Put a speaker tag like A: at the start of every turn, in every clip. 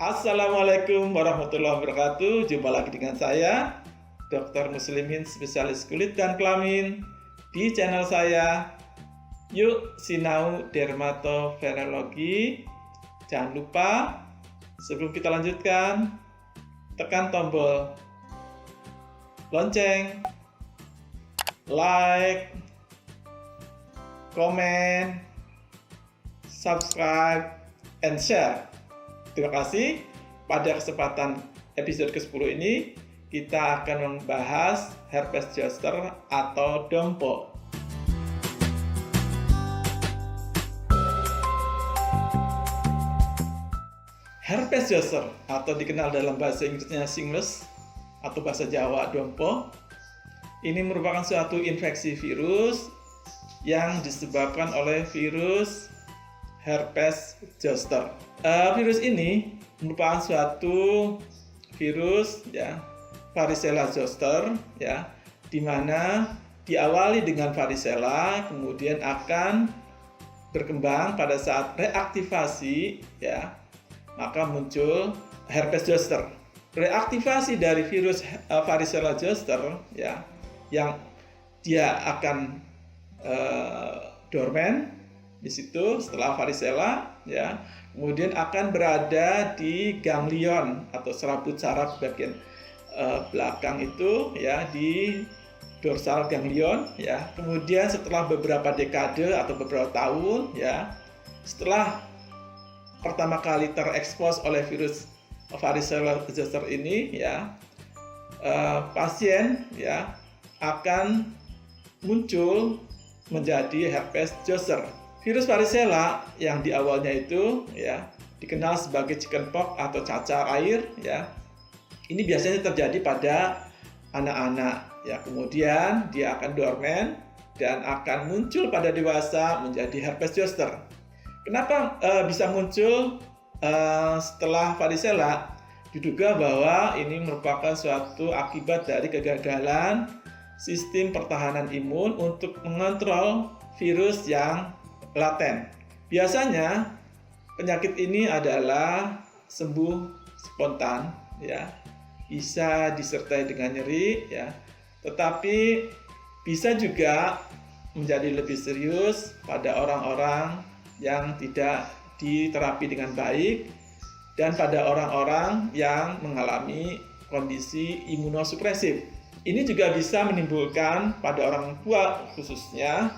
A: Assalamualaikum warahmatullahi wabarakatuh. Jumpa lagi dengan saya, Dr. Muslimin, spesialis kulit dan kelamin, di channel saya. Yuk sinau dermatovenerologi. Jangan lupa, sebelum kita lanjutkan, tekan tombol lonceng, like, komen, subscribe, and share. Terima kasih. Pada kesempatan episode ke-10 ini, kita akan membahas herpes zoster atau dompo. Herpes zoster atau dikenal dalam bahasa Inggrisnya shingles atau bahasa Jawa dompo, ini merupakan suatu infeksi virus yang disebabkan oleh virus herpes zoster. Virus ini merupakan suatu virus varicella zoster di mana diawali dengan varicella, kemudian akan berkembang pada saat reaktivasi maka muncul herpes zoster. Reaktivasi dari virus varicella zoster yang dia akan dorman di situ setelah varicella kemudian akan berada di ganglion atau serabut saraf bagian belakang itu di dorsal ganglion kemudian setelah beberapa dekade atau beberapa tahun setelah pertama kali terekspos oleh virus varicella zoster ini pasien akan muncul menjadi herpes zoster. Virus varicella yang di awalnya itu dikenal sebagai chickenpox atau cacar air ini biasanya terjadi pada anak-anak kemudian dia akan dorman dan akan muncul pada dewasa menjadi herpes zoster. Kenapa bisa muncul setelah varicella? Diduga bahwa ini merupakan suatu akibat dari kegagalan sistem pertahanan imun untuk mengontrol virus yang laten. Biasanya penyakit ini adalah sembuh spontan bisa disertai dengan nyeri tetapi bisa juga menjadi lebih serius pada orang-orang yang tidak diterapi dengan baik dan pada orang-orang yang mengalami kondisi imunosupresif. Ini juga bisa menimbulkan pada orang tua khususnya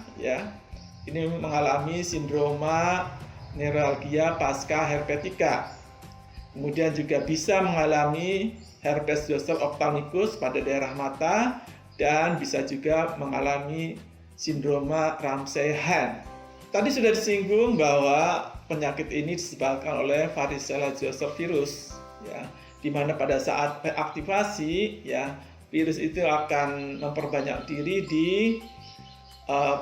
A: ini mengalami sindroma neuralgia pasca herpetika. Kemudian juga bisa mengalami herpes zoster ophthalmicus pada daerah mata dan bisa juga mengalami sindroma Ramsay-Hunt. Tadi sudah disinggung bahwa penyakit ini disebabkan oleh varicella zoster virus di mana pada saat reaktivasi virus itu akan memperbanyak diri di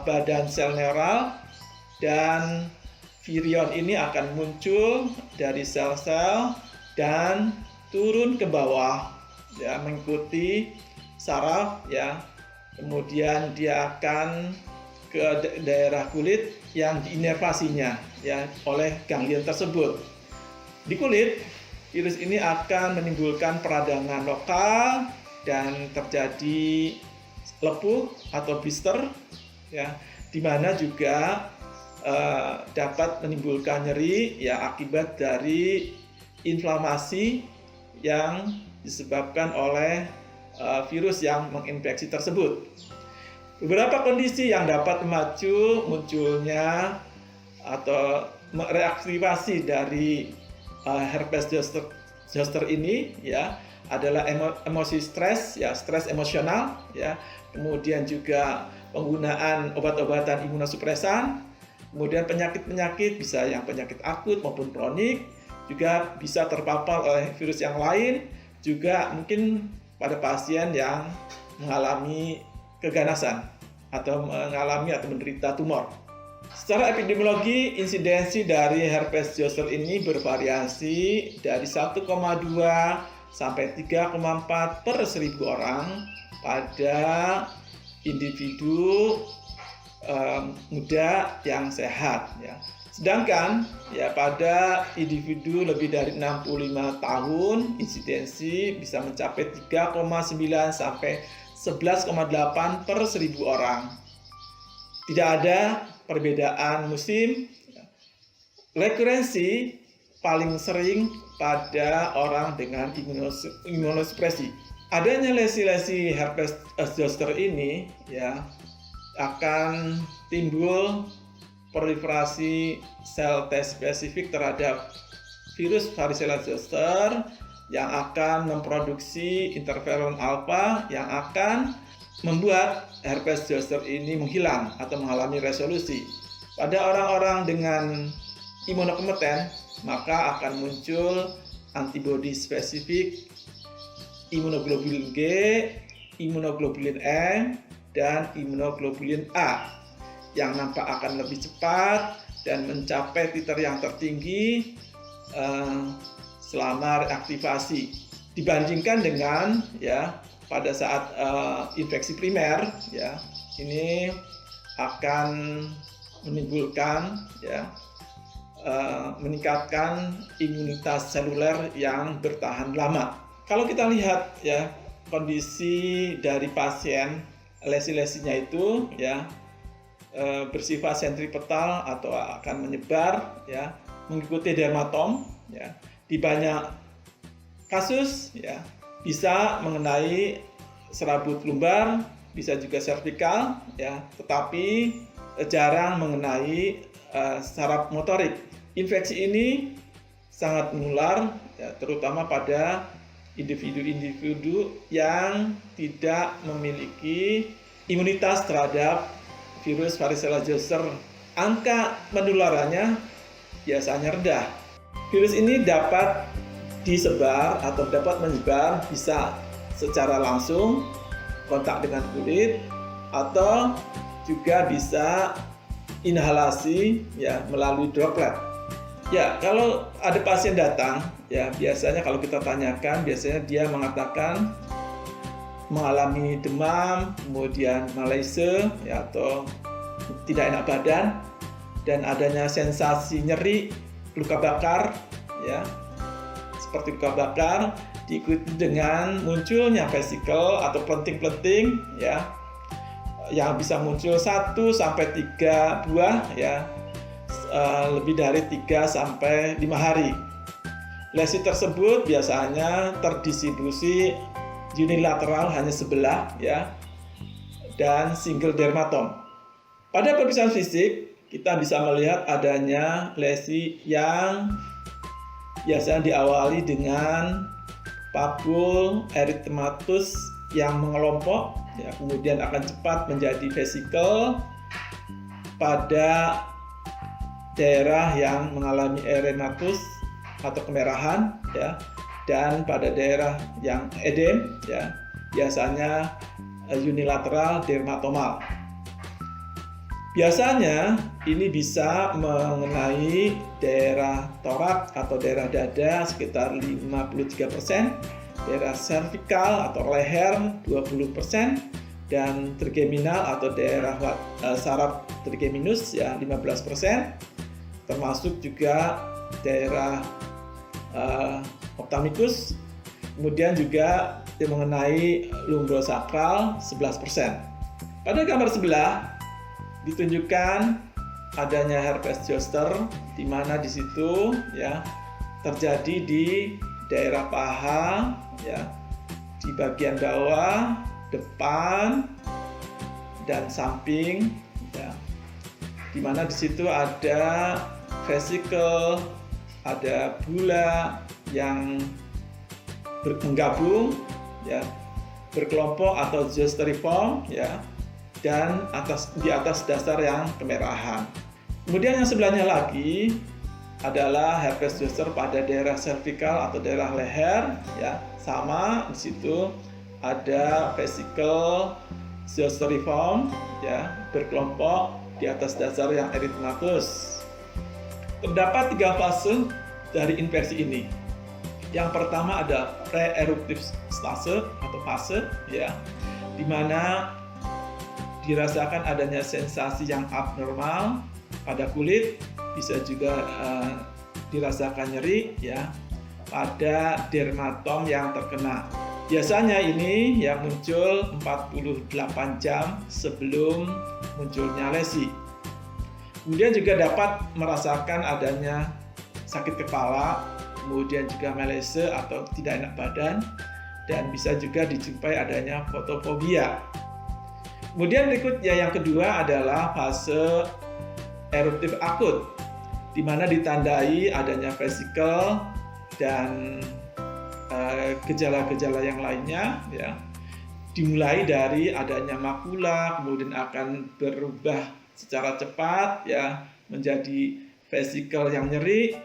A: badan sel neural dan virion ini akan muncul dari sel-sel dan turun ke bawah mengikuti saraf kemudian dia akan ke daerah kulit yang diinervasinya oleh ganglion tersebut. Di kulit, virus ini akan menimbulkan peradangan lokal dan terjadi lepuh atau blister di mana juga dapat menimbulkan nyeri akibat dari inflamasi yang disebabkan oleh virus yang menginfeksi tersebut. Beberapa kondisi yang dapat memacu munculnya atau reaktivasi dari herpes zoster ini adalah emosi stres, stres emosional kemudian juga penggunaan obat-obatan imunosupresan, kemudian penyakit-penyakit bisa yang penyakit akut maupun kronik, juga bisa terpapar oleh virus yang lain, juga mungkin pada pasien yang mengalami keganasan atau mengalami atau menderita tumor. Secara epidemiologi, insidensi dari herpes zoster ini bervariasi dari 1,2 sampai 3,4 per 1000 orang pada individu muda yang sehat Sedangkan ya pada individu lebih dari 65 tahun insidensi bisa mencapai 3,9 sampai 11,8 per 1000 orang. Tidak ada perbedaan musim. Rekurensi paling sering pada orang dengan imunosupresi. Adanya lesi-lesi herpes zoster ini ya akan timbul proliferasi sel T spesifik terhadap virus varicella zoster yang akan memproduksi interferon alfa yang akan membuat herpes zoster ini menghilang atau mengalami resolusi. Pada orang-orang dengan imunokompeten, maka akan muncul antibodi spesifik imunoglobulin G, imunoglobulin M, dan imunoglobulin A yang nampak akan lebih cepat dan mencapai titer yang tertinggi selama reaktivasi dibandingkan dengan ya pada saat infeksi primer ya ini akan menimbulkan ya meningkatkan imunitas seluler yang bertahan lama. Kalau kita lihat ya kondisi dari pasien lesi-lesinya itu ya bersifat sentripetal atau akan menyebar ya mengikuti dermatom ya di banyak kasus ya bisa mengenai serabut lumbar, bisa juga servikal ya tetapi jarang mengenai saraf motorik. Infeksi ini sangat menular ya, terutama pada individu-individu yang tidak memiliki imunitas terhadap virus varicella zoster. Angka penularannya biasanya rendah. Virus ini dapat disebar atau dapat menyebar bisa secara langsung kontak dengan kulit atau juga bisa inhalasi ya melalui droplet. Ya, kalau ada pasien datang ya biasanya kalau kita tanyakan biasanya dia mengatakan mengalami demam, kemudian malaise ya, atau tidak enak badan dan adanya sensasi nyeri, luka bakar ya seperti luka bakar diikuti dengan munculnya vesikel atau plenting-plenting ya yang bisa muncul 1 sampai 3 buah ya lebih dari 3 sampai 5 hari. Lesi tersebut biasanya terdistribusi unilateral hanya sebelah ya dan single dermatom. Pada pemeriksaan fisik kita bisa melihat adanya lesi yang biasanya diawali dengan papul erythematus yang mengelompok ya, kemudian akan cepat menjadi vesikel pada daerah yang mengalami erythematus atau kemerahan ya dan pada daerah yang edem ya biasanya unilateral dermatomal. Biasanya ini bisa mengenai daerah torak atau daerah dada sekitar 53%, daerah servikal atau leher 20%, dan trigeminal atau daerah saraf trigeminus ya 15%, termasuk juga daerah ophthalmicus, kemudian juga mengenai lumbosakral 11%. Pada gambar sebelah ditunjukkan adanya herpes zoster di mana di situ ya terjadi di daerah paha ya di bagian bawah, depan dan samping ya. Di mana di situ ada vesikel, ada bula yang menggabung ya berkelompok atau zoster-reform ya dan di atas dasar yang kemerahan. Kemudian yang sebelahnya lagi adalah herpes zoster pada daerah servikal atau daerah leher ya sama di situ ada vesikel zoster-reform ya berkelompok di atas dasar yang erythematus. Terdapat 3 fase dari infeksi ini. Yang pertama ada pre-eruptive stase atau fase ya, di mana dirasakan adanya sensasi yang abnormal pada kulit bisa juga dirasakan nyeri ya pada dermatom yang terkena. Biasanya ini yang muncul 48 jam sebelum munculnya lesi. Kemudian juga dapat merasakan adanya sakit kepala, kemudian juga melese atau tidak enak badan, dan bisa juga dijumpai adanya fotofobia. Kemudian berikutnya yang kedua adalah fase eruptif akut, di mana ditandai adanya vesikel dan gejala-gejala yang lainnya ya. Dimulai dari adanya makula, kemudian akan berubah secara cepat ya menjadi vesikel yang nyeri.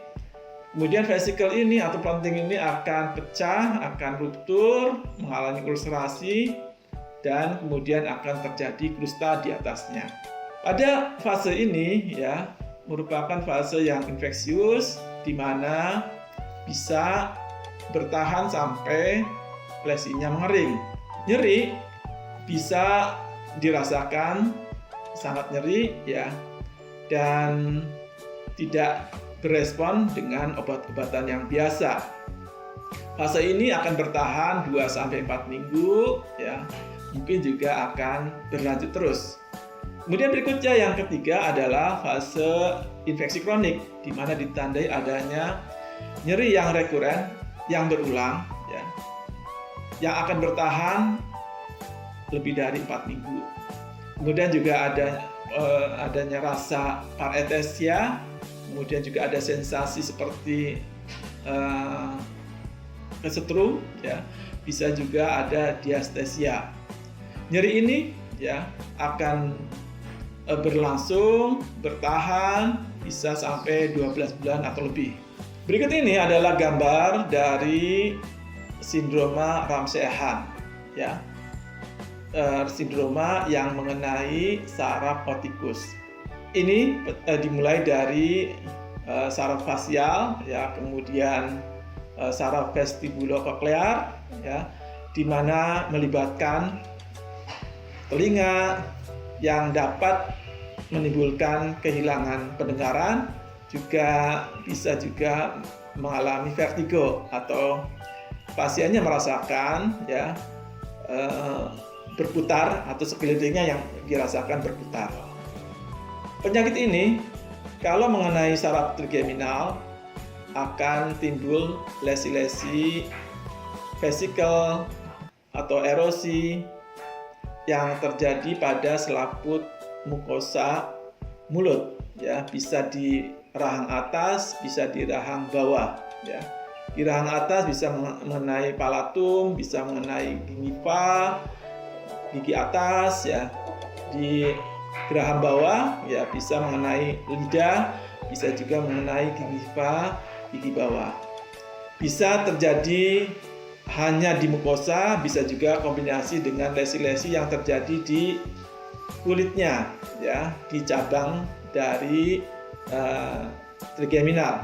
A: Kemudian vesikel ini atau plonting ini akan pecah, akan ruptur, mengalami ulcerasi, dan kemudian akan terjadi krusta di atasnya. Pada fase ini ya merupakan fase yang infeksius, di mana bisa bertahan sampai lesinya mengering. Nyeri bisa dirasakan sangat nyeri ya, dan tidak berespon dengan obat-obatan yang biasa. Fase ini akan bertahan 2-4 minggu ya, mungkin juga akan berlanjut terus. Kemudian berikutnya yang ketiga adalah fase infeksi kronik, di mana ditandai adanya nyeri yang rekuren, yang berulang ya, yang akan bertahan lebih dari 4 minggu. Kemudian juga adanya rasa paresthesia, kemudian juga ada sensasi seperti kesetrum ya, bisa juga ada diastesia. Nyeri ini ya akan berlangsung, bertahan bisa sampai 12 bulan atau lebih. Berikut ini adalah gambar dari sindroma Ramsay-Hahn ya. Sindroma yang mengenai saraf otikus. Ini dimulai dari saraf fasial ya, kemudian saraf vestibulokoklear ya, di mana melibatkan telinga yang dapat menimbulkan kehilangan pendengaran, juga bisa juga mengalami vertigo atau pasiennya merasakan ya berputar atau sekelilingnya yang dirasakan berputar. Penyakit ini kalau mengenai saraf trigeminal akan timbul lesi-lesi vesikel atau erosi yang terjadi pada selaput mukosa mulut ya, bisa di rahang atas, bisa di rahang bawah ya. Di rahang atas bisa mengenai palatum, bisa mengenai gingiva, gigi atas ya. Di geraham bawah ya bisa mengenai lidah, bisa juga mengenai gingiva, gigi bawah. Bisa terjadi hanya di mukosa, bisa juga kombinasi dengan lesi-lesi yang terjadi di kulitnya ya, di cabang dari trigeminal.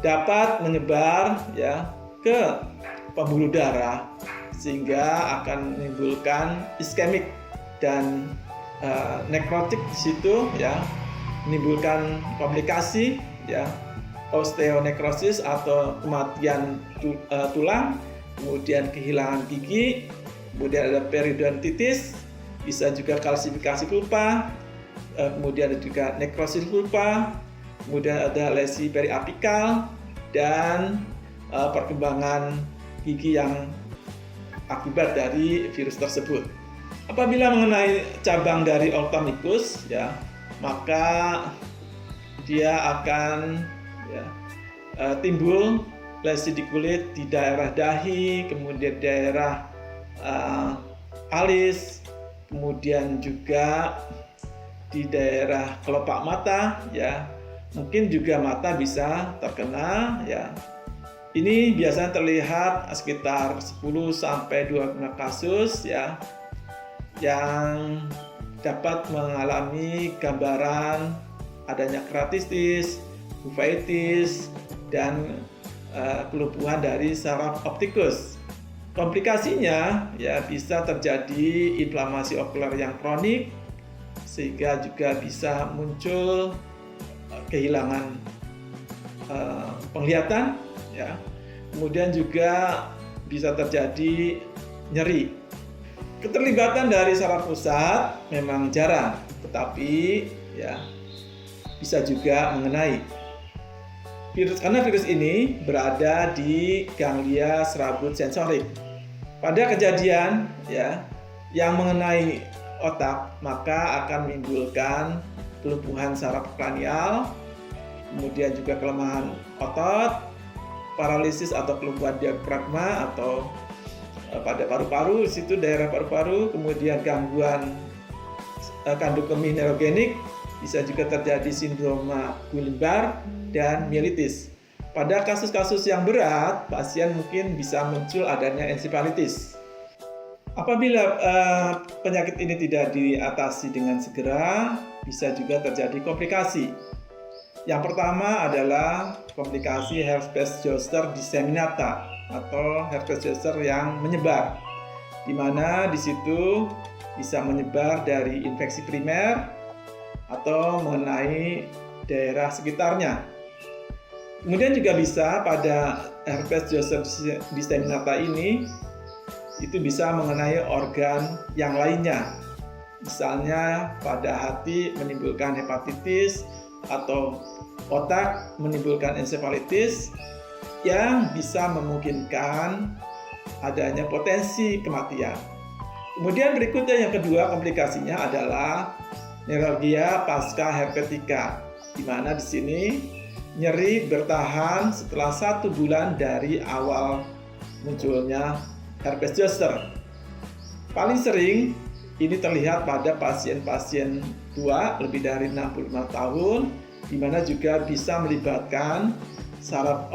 A: Dapat menyebar ya ke pembuluh darah sehingga akan menimbulkan iskemik dan nekrotik di situ ya, menimbulkan komplikasi ya, osteonekrosis atau kematian tulang, kemudian kehilangan gigi, kemudian ada periodontitis, bisa juga kalsifikasi pulpa, kemudian ada juga nekrosis pulpa, kemudian ada lesi periapikal, dan perkembangan gigi yang akibat dari virus tersebut. Apabila mengenai cabang dari ophthalmicus ya, maka dia akan ya, timbul lesi di kulit di daerah dahi, kemudian daerah alis, kemudian juga di daerah kelopak mata ya. Mungkin juga mata bisa terkena ya. Ini biasanya terlihat sekitar 10 sampai 25 kasus ya, yang dapat mengalami gambaran adanya keratitis, uveitis, dan kelumpuhan dari saraf optikus. Komplikasinya ya bisa terjadi inflamasi okuler yang kronik, sehingga juga bisa muncul kehilangan penglihatan, ya. Kemudian juga bisa terjadi nyeri. Keterlibatan dari saraf pusat memang jarang, tetapi ya bisa juga mengenai karena virus ini berada di ganglia serabut sensorik. Pada kejadian ya yang mengenai otak, maka akan menimbulkan kelumpuhan saraf kranial, kemudian juga kelemahan otot, paralisis atau kelumpuhan diafragma atau pada paru-paru, di situ daerah paru-paru, kemudian gangguan kandukemi neurogenik, bisa juga terjadi sindroma Guillain-Barré dan mielitis. Pada kasus-kasus yang berat, pasien mungkin bisa muncul adanya ensefalitis. Apabila penyakit ini tidak diatasi dengan segera, bisa juga terjadi komplikasi. Yang pertama adalah komplikasi herpes zoster disseminata atau herpes zoster yang menyebar, di mana di situ bisa menyebar dari infeksi primer atau mengenai daerah sekitarnya. Kemudian juga bisa pada herpes zoster disseminata ini itu bisa mengenai organ yang lainnya. Misalnya pada hati menimbulkan hepatitis atau otak menimbulkan ensefalitis yang bisa memungkinkan adanya potensi kematian. Kemudian berikutnya yang kedua komplikasinya adalah neuralgia pasca herpetika, di mana di sini nyeri bertahan setelah 1 bulan dari awal munculnya herpes zoster. Paling sering ini terlihat pada pasien-pasien tua lebih dari 65 tahun, di mana juga bisa melibatkan saraf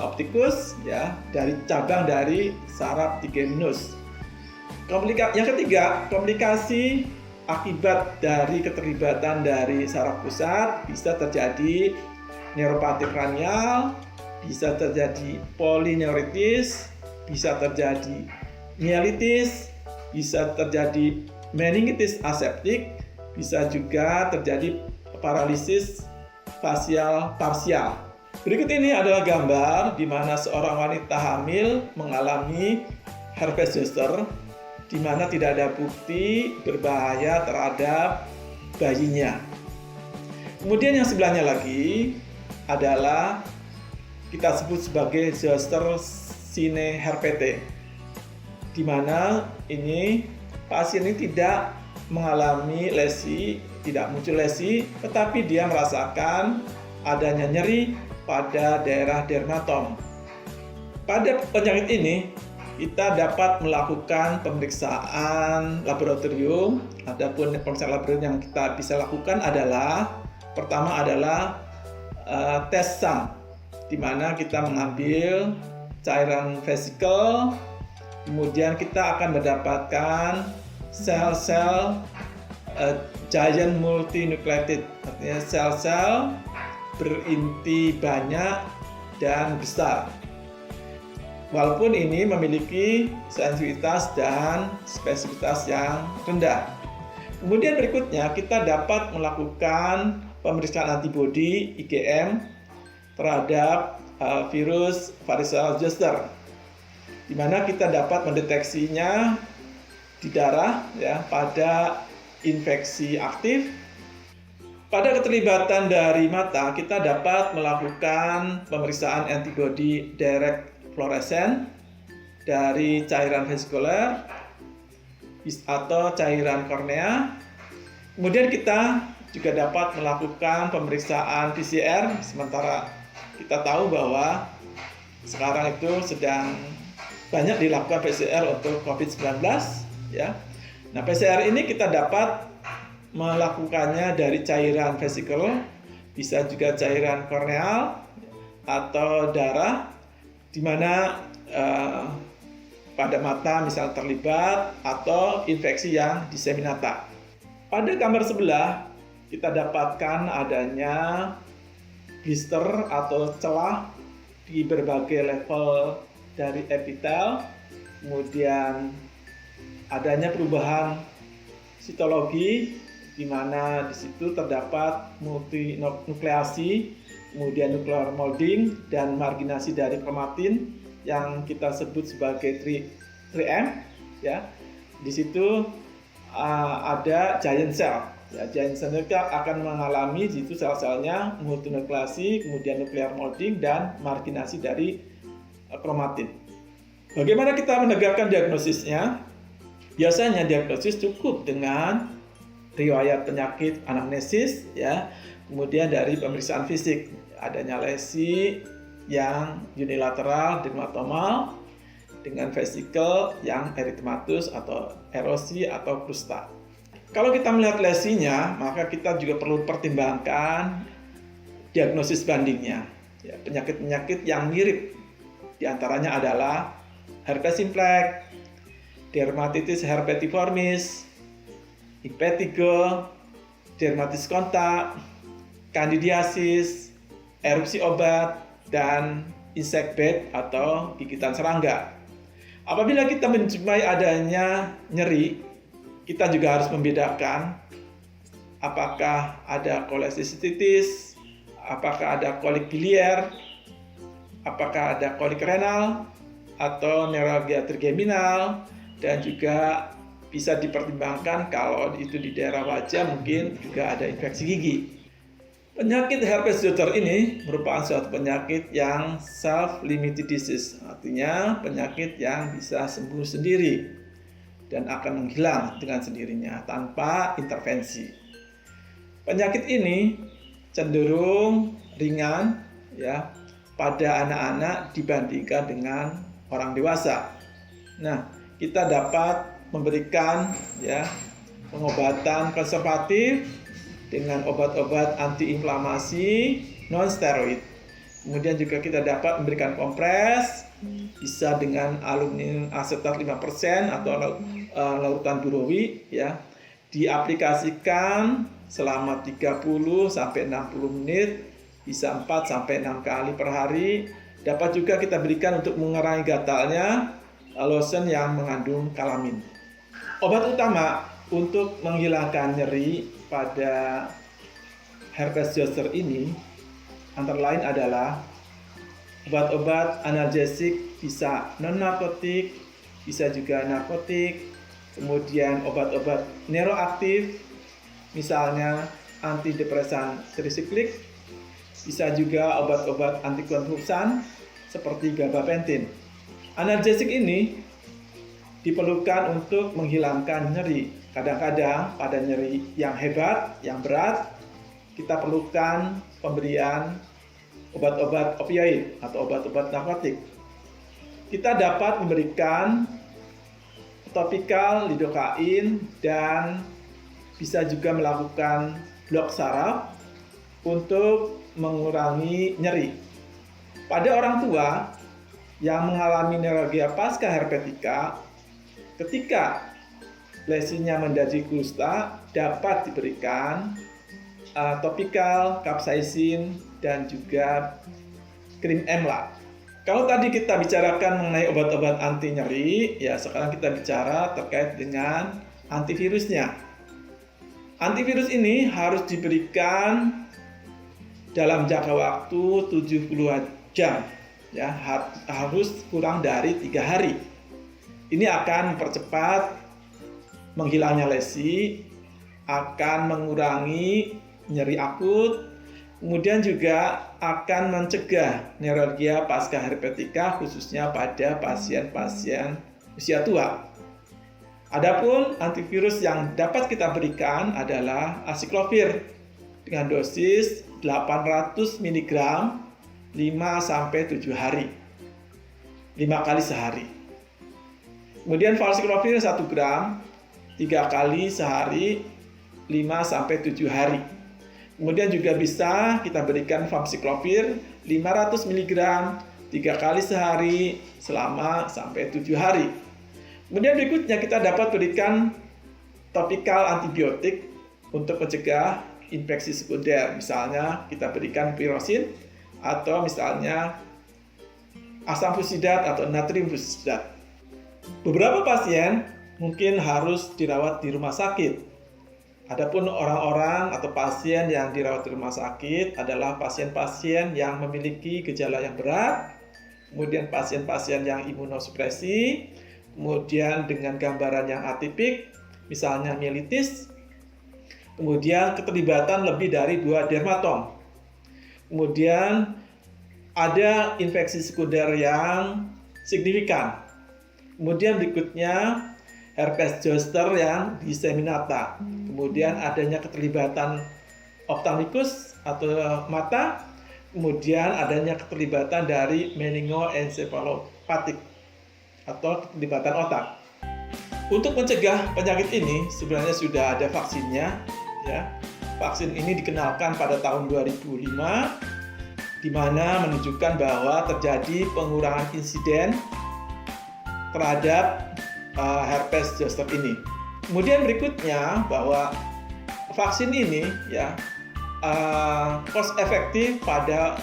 A: optikus ya dari cabang dari saraf trigeminus. Yang ketiga, komplikasi akibat dari keterlibatan dari saraf pusat bisa terjadi neuropati kranial, bisa terjadi polineuritis, bisa terjadi mielitis, bisa terjadi meningitis aseptik, bisa juga terjadi paralisis fasial parsial. Berikut ini adalah gambar di mana seorang wanita hamil mengalami herpes zoster, di mana tidak ada bukti berbahaya terhadap bayinya. Kemudian yang sebelahnya lagi adalah kita sebut sebagai zoster sine herpete, di mana ini pasien ini tidak mengalami lesi, tidak muncul lesi, tetapi dia merasakan adanya nyeri pada daerah dermatom. Pada penyakit ini, kita dapat melakukan pemeriksaan laboratorium. Adapun pemeriksaan laboratorium yang kita bisa lakukan adalah pertama adalah tes SAM, di mana kita mengambil cairan vesikel, kemudian kita akan mendapatkan sel-sel giant multinucleated, artinya sel-sel berinti banyak dan besar. Walaupun ini memiliki sensitivitas dan spesifitas yang rendah. Kemudian berikutnya kita dapat melakukan pemeriksaan antibodi IgM terhadap virus varicella zoster, di mana kita dapat mendeteksinya di darah ya pada infeksi aktif. Pada keterlibatan dari mata, kita dapat melakukan pemeriksaan antibodi direct fluorescent dari cairan vesikuler atau cairan kornea. Kemudian kita juga dapat melakukan pemeriksaan PCR, sementara kita tahu bahwa sekarang itu sedang banyak dilakukan PCR untuk COVID-19 ya. Nah, PCR ini kita dapat melakukannya dari cairan vesikel, bisa juga cairan korneal atau darah, di mana pada mata misal terlibat atau infeksi yang disseminata. Pada gambar sebelah kita dapatkan adanya blister atau celah di berbagai level dari epitel, kemudian adanya perubahan sitologi di mana di situ terdapat multinukleasi, kemudian nuclear molding dan marginasi dari kromatin yang kita sebut sebagai 3M, ya. Di situ ada giant cell. Ya, giant cell akan mengalami di situ sel-selnya multinukleasi, kemudian nuclear molding dan marginasi dari kromatin. Bagaimana kita menegakkan diagnosisnya? Biasanya diagnosis cukup dengan riwayat penyakit anamnesis, ya, kemudian dari pemeriksaan fisik, adanya lesi yang unilateral dermatomal dengan vesikel yang erythematus atau erosi atau krusta. Kalau kita melihat lesinya, maka kita juga perlu pertimbangkan diagnosis bandingnya. Ya, penyakit-penyakit yang mirip diantaranya adalah herpes simplex, dermatitis herpetiformis, impetigo, dermatitis kontak, kandidiasis, erupsi obat, dan insect bite atau gigitan serangga. Apabila kita menjumpai adanya nyeri, kita juga harus membedakan apakah ada kolesisitis, apakah ada kolik biliar, apakah ada kolik renal, atau neuralgia trigeminal, dan juga bisa dipertimbangkan kalau itu di daerah wajah mungkin juga ada infeksi gigi. Penyakit herpes zoster ini merupakan suatu penyakit yang self-limited disease, artinya penyakit yang bisa sembuh sendiri dan akan menghilang dengan sendirinya tanpa intervensi. Penyakit ini cenderung ringan, ya, pada anak-anak dibandingkan dengan orang dewasa. Nah, kita dapat memberikan, ya, pengobatan konservatif dengan obat-obat antiinflamasi non-steroid. Kemudian juga kita dapat memberikan kompres, bisa dengan aluminium asetat 5% atau larutan burawi, ya, diaplikasikan selama 30 sampai 60 menit, bisa 4 sampai 6 kali per hari. Dapat juga kita berikan untuk mengurangi gatalnya lotion yang mengandung kalamin. Obat utama untuk menghilangkan nyeri pada herpes zoster ini antara lain adalah obat-obat analgesik, bisa non-narkotik, bisa juga narkotik, kemudian obat-obat neuroaktif, misalnya antidepresan trisiklik, bisa juga obat-obat antikonvulsan seperti gabapentin. Analgesik ini diperlukan untuk menghilangkan nyeri. Kadang-kadang pada nyeri yang hebat, yang berat, kita perlukan pemberian obat-obat opioid atau obat-obat narkotik. Kita dapat memberikan topikal lidocain dan bisa juga melakukan blok saraf untuk mengurangi nyeri. Pada orang tua yang mengalami neuralgia pasca herpetika, ketika lesinya menjadi krusta, dapat diberikan topikal, capsaicin, dan juga krim emla. Kalau tadi kita bicarakan mengenai obat-obat anti nyeri, ya sekarang kita bicara terkait dengan antivirusnya. Antivirus ini harus diberikan dalam jangka waktu 70 jam, ya, harus kurang dari 3 hari. Ini akan mempercepat menghilangnya lesi, akan mengurangi nyeri akut, kemudian juga akan mencegah neuralgia pasca herpetika khususnya pada pasien-pasien usia tua. Adapun antivirus yang dapat kita berikan adalah aciclovir dengan dosis 800 mg 5-7 hari, 5 kali sehari. Kemudian valsiclovir 1 gram 3 kali sehari 5-7 hari. Kemudian juga bisa kita berikan famciclovir 500 mg 3 kali sehari selama sampai 7 hari. Kemudian berikutnya kita dapat berikan topikal antibiotik untuk mencegah infeksi sekunder. Misalnya kita berikan pirosin atau misalnya asam fusidat atau natrium fusidat. Beberapa pasien mungkin harus dirawat di rumah sakit Adapun orang-orang atau pasien yang dirawat di rumah sakit adalah pasien-pasien yang memiliki gejala yang berat, kemudian pasien-pasien yang imunosupresi, kemudian dengan gambaran yang atipik, misalnya mielitis, kemudian keterlibatan lebih dari 2 dermatom. Kemudian ada infeksi sekunder yang signifikan. Kemudian berikutnya herpes zoster yang diseminata. Kemudian adanya keterlibatan ophthalmicus atau mata. Kemudian adanya keterlibatan dari meningoencephalopatik atau keterlibatan otak. Untuk mencegah penyakit ini sebenarnya sudah ada vaksinnya, ya. Vaksin ini dikenalkan pada tahun 2005, di mana menunjukkan bahwa terjadi pengurangan insiden terhadap herpes zoster ini. Kemudian berikutnya bahwa vaksin ini ya cost efektif pada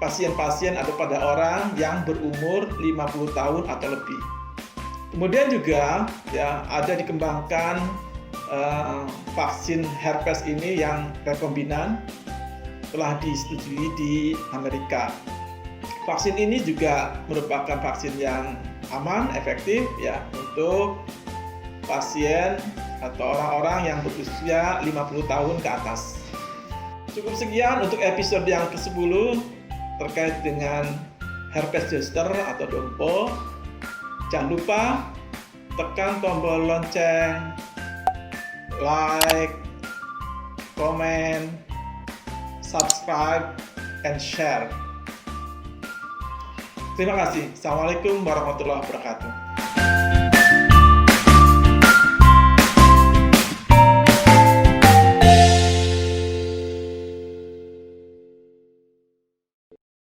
A: pasien-pasien atau pada orang yang berumur 50 tahun atau lebih. Kemudian juga ya ada dikembangkan vaksin herpes ini yang rekombinan telah disetujui di Amerika. Vaksin ini juga merupakan vaksin yang aman, efektif ya untuk pasien atau orang-orang yang berusia 50 tahun ke atas. Cukup sekian untuk episode yang ke-10 terkait dengan herpes zoster atau dompo. Jangan lupa tekan tombol lonceng, like, comment, subscribe, and share. Terima kasih. Assalamualaikum warahmatullahi wabarakatuh.